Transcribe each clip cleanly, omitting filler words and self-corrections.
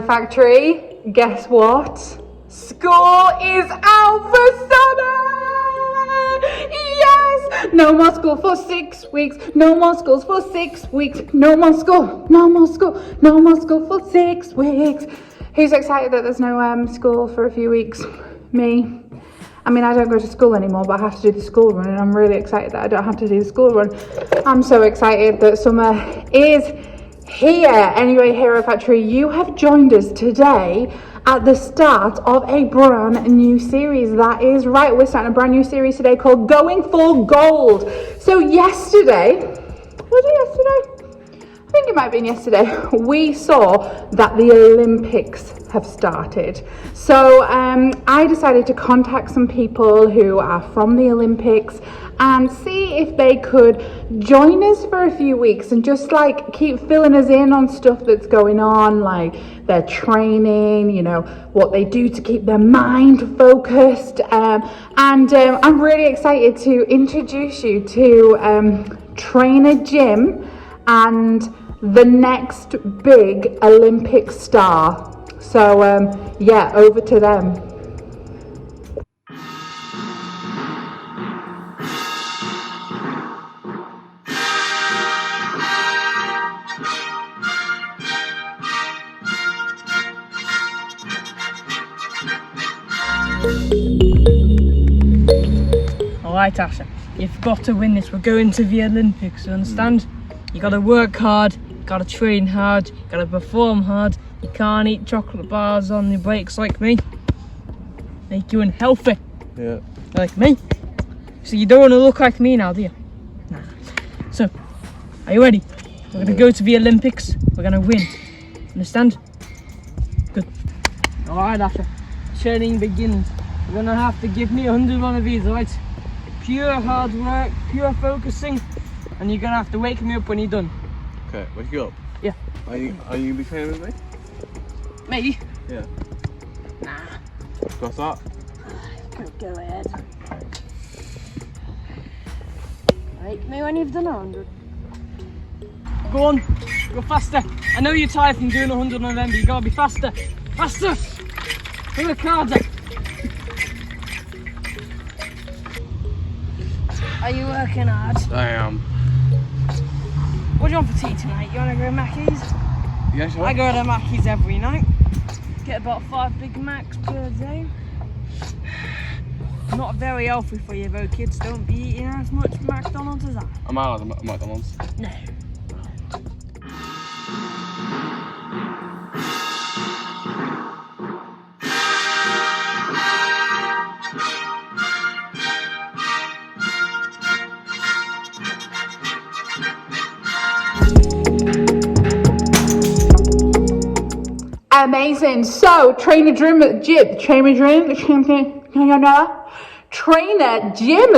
Factory, guess what? School is out for summer! Yes! No more school for 6 weeks. No more schools for 6 weeks. No more school. No more school. No more school for 6 weeks. Who's excited that there's no school for a few weeks? Me. I mean, I don't go to school anymore, but I have to do the school run, and I'm really excited that I don't have to do the school run. I'm so excited that summer is here. Anyway, Hero Factory, you have joined us today at the start of a brand new series. That is right, we're starting a brand new series today called Going for Gold. So yesterday, was it yesterday? I think it might have been yesterday, we saw that the Olympics have started. So I decided to contact some people who are from the Olympics and see if they could join us for a few weeks and just like keep filling us in on stuff that's going on, like their training, you know, what they do to keep their mind focused. I'm really excited to introduce you to Trainer Jim and the next big Olympic star. So yeah, over to them. Alright, Asha, you've got to win this. We're going to the Olympics, you understand? You gotta work hard, you gotta train hard, you gotta perform hard. You can't eat chocolate bars on your breaks like me. Make you unhealthy. Yeah. Like me. So you don't want to look like me now, do you? Nah. So, are you ready? We're gonna go to the Olympics. We're gonna win. Understand? Good. Alright, Asha. Training begins. You're gonna have to give me 100 of these, alright? Pure hard work, pure focusing, and you're gonna have to wake me up when you're done. Okay, wake you up? Yeah. Are you gonna be training with me? Me? Yeah. Nah. What's that? Go ahead. Wake me when you've done 100. Go on, go faster. I know you're tired from doing 100 on them, but you gotta be faster. Faster! Look harder. Are you working hard? I am. What do you want for tea tonight? You wanna go Mackey's? Yeah, sure. I go to Mackey's every night. Get about 5 Big Macs per day. Not very healthy for you though, kids. Don't be eating as much McDonald's as that. I'm out of McDonald's. No. Amazing. So Trainer Jim has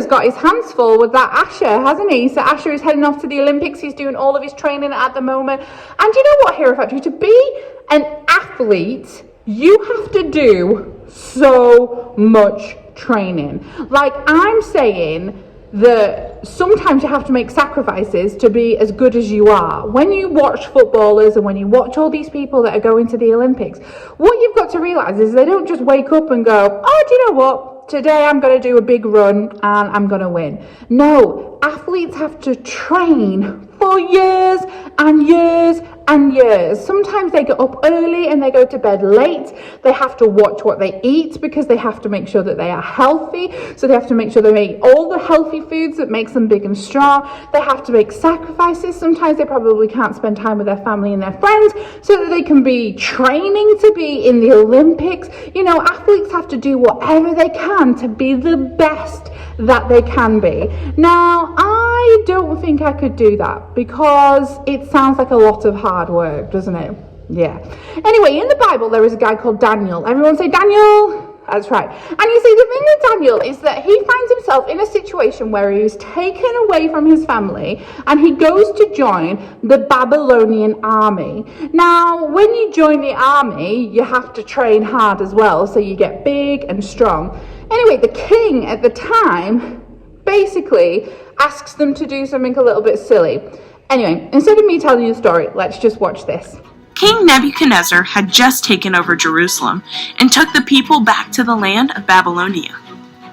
got his hands full with that Asher, hasn't he? So Asher is heading off to the Olympics. He's doing all of his training at the moment. And you know what, Hero Factory? To be an athlete, you have to do so much training. Like I'm saying that sometimes you have to make sacrifices to be as good as you are. When you watch footballers and when you watch all these people that are going to the Olympics, what you've got to realise is they don't just wake up and go, oh, do you know what? Today I'm going to do a big run and I'm going to win. No, athletes have to train for years and years and years. Sometimes they get up early and they go to bed late. They have to watch what they eat because they have to make sure that they are healthy. So they have to make sure they eat all the healthy foods that makes them big and strong. They have to make sacrifices. Sometimes they probably can't spend time with their family and their friends so that they can be training to be in the Olympics. You know, athletes have to do whatever they can to be the best that they can be. Now, I don't think I could do that because it sounds like a lot of hard work, doesn't it? Yeah. Anyway, in the Bible, there is a guy called Daniel. Everyone say Daniel. That's right. And you see, the thing with Daniel is that he finds himself in a situation where he was taken away from his family and he goes to join the Babylonian army. Now, when you join the army, you have to train hard as well, so you get big and strong. Anyway, the king at the time basically asks them to do something a little bit silly. Anyway, instead of me telling you the story, let's just watch this. King Nebuchadnezzar had just taken over Jerusalem and took the people back to the land of Babylonia.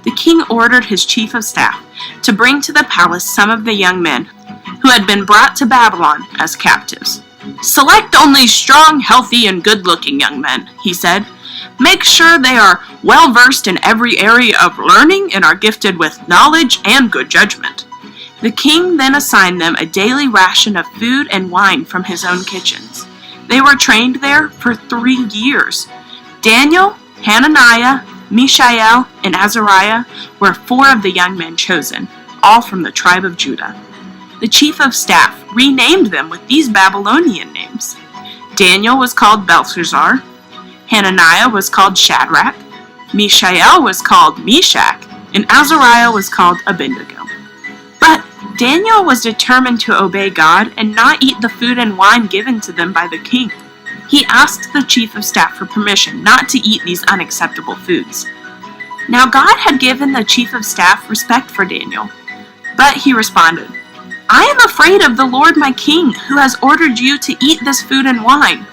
The king ordered his chief of staff to bring to the palace some of the young men who had been brought to Babylon as captives. "Select only strong, healthy, and good-looking young men," he said. "Make sure they are well-versed in every area of learning and are gifted with knowledge and good judgment." The king then assigned them a daily ration of food and wine from his own kitchens. They were trained there for 3 years. Daniel, Hananiah, Mishael, and Azariah were 4 of the young men chosen, all from the tribe of Judah. The chief of staff renamed them with these Babylonian names. Daniel was called Belshazzar, Hananiah was called Shadrach, Mishael was called Meshach, and Azariah was called Abednego. But Daniel was determined to obey God and not eat the food and wine given to them by the king. He asked the chief of staff for permission not to eat these unacceptable foods. Now God had given the chief of staff respect for Daniel, but he responded, "I am afraid of the Lord my king, who has ordered you to eat this food and wine.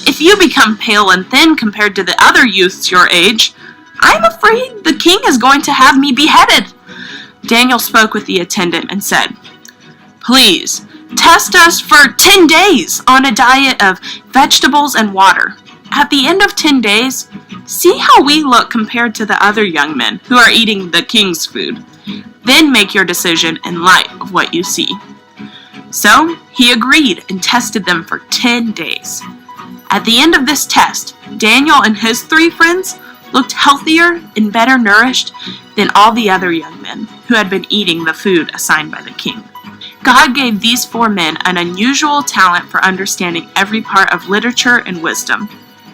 If you become pale and thin compared to the other youths your age, I am afraid the king is going to have me beheaded." Daniel spoke with the attendant and said, "Please, test us for 10 days on a diet of vegetables and water. At the end of 10 days, see how we look compared to the other young men who are eating the king's food. Then make your decision in light of what you see." So he agreed and tested them for 10 days. At the end of this test, Daniel and his 3 friends looked healthier and better nourished than all the other young men who had been eating the food assigned by the king. God gave these 4 men an unusual talent for understanding every part of literature and wisdom.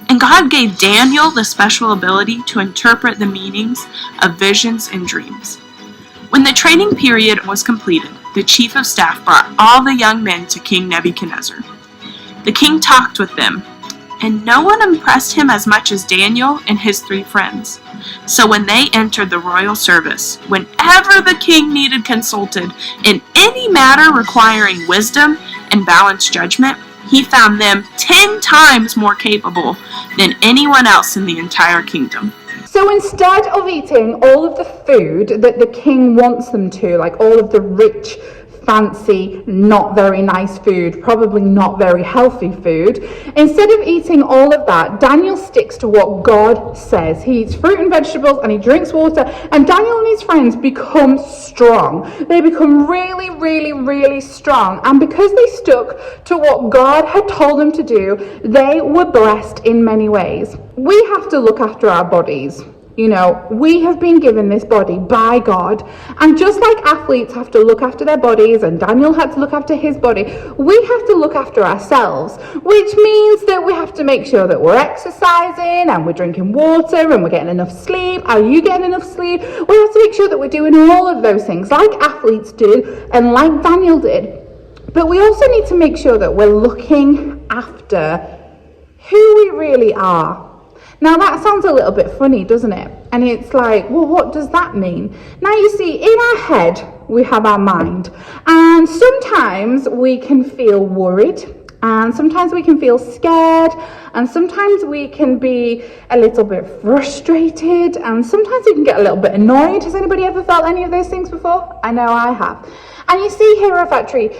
And God gave Daniel the special ability to interpret the meanings of visions and dreams. When the training period was completed, the chief of staff brought all the young men to King Nebuchadnezzar. The king talked with them, and no one impressed him as much as Daniel and his 3 friends. So when they entered the royal service, whenever the king needed consulted in any matter requiring wisdom and balanced judgment, he found them 10 times more capable than anyone else in the entire kingdom. So instead of eating all of the food that the king wants them to, like all of the rich, fancy, not very nice food, probably not very healthy food, instead of eating all of that, Daniel sticks to what God says. He eats fruit and vegetables and he drinks water, and Daniel and his friends become strong. They become really, really, really strong, and because they stuck to what God had told them to do, they were blessed in many ways. We have to look after our bodies. You know, we have been given this body by God, and just like athletes have to look after their bodies, and Daniel had to look after his body, we have to look after ourselves, which means that we have to make sure that we're exercising, and we're drinking water, and we're getting enough sleep. Are you getting enough sleep? We have to make sure that we're doing all of those things, like athletes do, and like Daniel did. But we also need to make sure that we're looking after who we really are. Now that sounds a little bit funny, doesn't it? And it's like, well, what does that mean? Now you see, in our head, we have our mind. And sometimes we can feel worried. And sometimes we can feel scared. And sometimes we can be a little bit frustrated. And sometimes we can get a little bit annoyed. Has anybody ever felt any of those things before? I know I have. And you see, Hero Factory,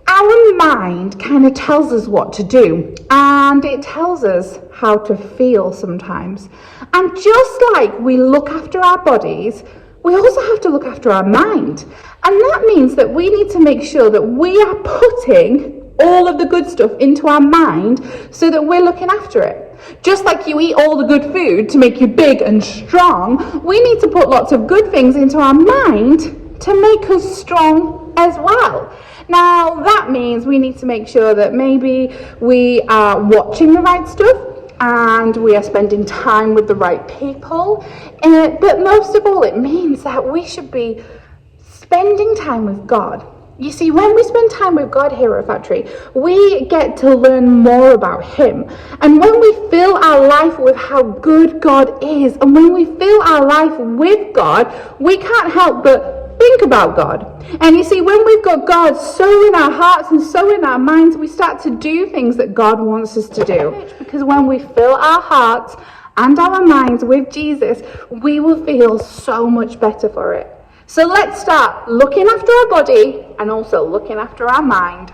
our mind kind of tells us what to do, and it tells us how to feel sometimes. And just like we look after our bodies, we also have to look after our mind. And that means that we need to make sure that we are putting all of the good stuff into our mind so that we're looking after it. Just like you eat all the good food to make you big and strong, we need to put lots of good things into our mind to make us strong as well. Now, that means we need to make sure that maybe we are watching the right stuff and we are spending time with the right people. But most of all, it means that we should be spending time with God. You see, when we spend time with God here at Factory, we get to learn more about Him. And when we fill our life with how good God is, and when we fill our life with God, we can't help but think think about God. And you see, when we've got God so in our hearts and so in our minds, we start to do things that God wants us to do. Because when we fill our hearts and our minds with Jesus, we will feel so much better for it. So let's start looking after our body and also looking after our mind.